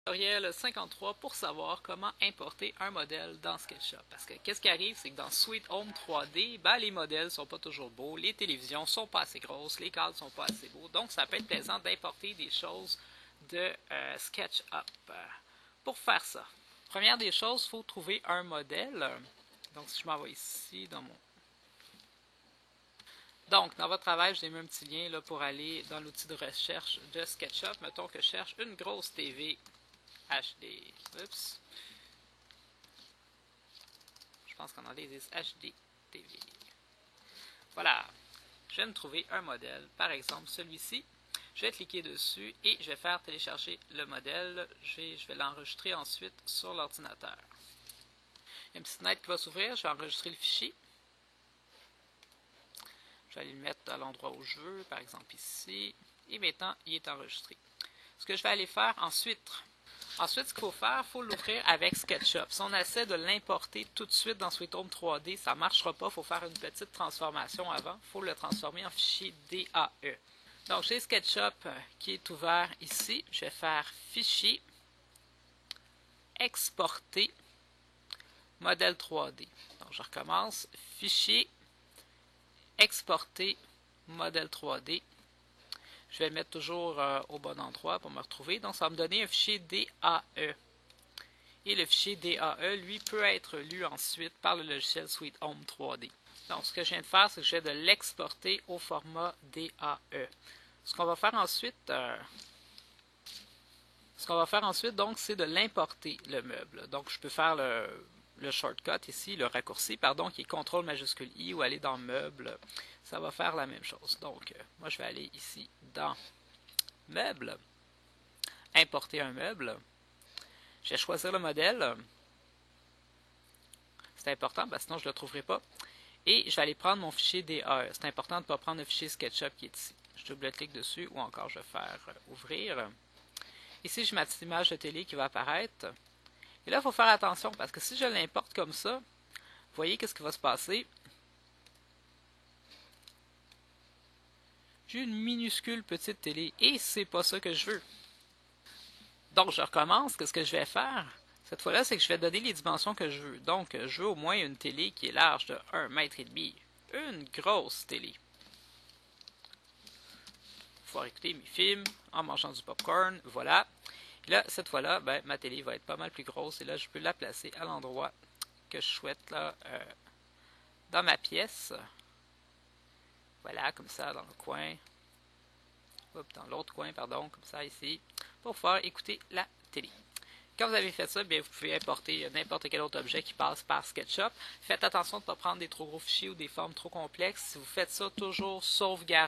Tutoriel 53 pour savoir comment importer un modèle dans SketchUp. Parce que qu'est-ce qui arrive, c'est que dans Sweet Home 3D, les modèles sont pas toujours beaux, les télévisions sont pas assez grosses, les cadres sont pas assez beaux. Donc ça peut être plaisant d'importer des choses de SketchUp. Pour faire ça, première des choses, il faut trouver un modèle. Donc si je m'en vais ici dans mon... Donc, dans votre travail, j'ai mis un petit lien là, pour aller dans l'outil de recherche de SketchUp. Mettons que je cherche une grosse TV HD. Oups. Je pense qu'en anglais, ils disent HD TV. Voilà. Je viens de trouver un modèle. Par exemple, celui-ci. Je vais cliquer dessus et je vais faire télécharger le modèle. Je vais l'enregistrer ensuite sur l'ordinateur. Il y a une petite fenêtre qui va s'ouvrir. Je vais enregistrer le fichier. Je vais aller le mettre à l'endroit où je veux, par exemple ici. Et maintenant, il est enregistré. Ce que je vais aller faire ensuite, ce qu'il faut faire, il faut l'ouvrir avec SketchUp. Si on essaie de l'importer tout de suite dans Sweet Home 3D, ça ne marchera pas. Il faut faire une petite transformation avant. Il faut le transformer en fichier DAE. Donc, j'ai SketchUp qui est ouvert ici. Je vais faire Fichier, Exporter, Modèle 3D. Donc, je recommence. Fichier, Exporter, Modèle 3D. Je vais le mettre toujours au bon endroit pour me retrouver. Donc, ça va me donner un fichier DAE. Et le fichier DAE, lui, peut être lu ensuite par le logiciel Sweet Home 3D. Donc, ce que je viens de faire, c'est que je viens de l'exporter au format DAE. Ce qu'on va faire ensuite, donc, c'est de l'importer, le meuble. Donc, je peux faire le shortcut ici, le raccourci, pardon, qui est CTRL majuscule I ou aller dans Meuble. Ça va faire la même chose. Donc, moi, je vais aller ici dans Meuble, importer un meuble. Je vais choisir le modèle. C'est important, parce que sinon je ne le trouverai pas. Et je vais aller prendre mon fichier DAE. C'est important de ne pas prendre le fichier SketchUp qui est ici. Je double-clique dessus ou encore je vais faire ouvrir. Ici, j'ai ma petite image de télé qui va apparaître. Et là, il faut faire attention parce que si je l'importe comme ça, vous voyez qu'est-ce qui va se passer. J'ai une minuscule petite télé et c'est pas ça que je veux. Donc, je recommence. Qu'est-ce que je vais faire? Cette fois-là, c'est que je vais donner les dimensions que je veux. Donc, je veux au moins une télé qui est large de 1,5 m. Une grosse télé. Pouvoir écouter mes films en mangeant du popcorn. Voilà. Et là, cette fois-là, ma télé va être pas mal plus grosse. Et là, je peux la placer à l'endroit que je souhaite là, dans ma pièce. Voilà, comme ça, dans le coin. Oups, dans l'autre coin, pardon, comme ça, ici. Pour pouvoir écouter la télé. Quand vous avez fait ça, bien, vous pouvez importer n'importe quel autre objet qui passe par SketchUp. Faites attention de ne pas prendre des trop gros fichiers ou des formes trop complexes. Si vous faites ça, toujours sauvegarder.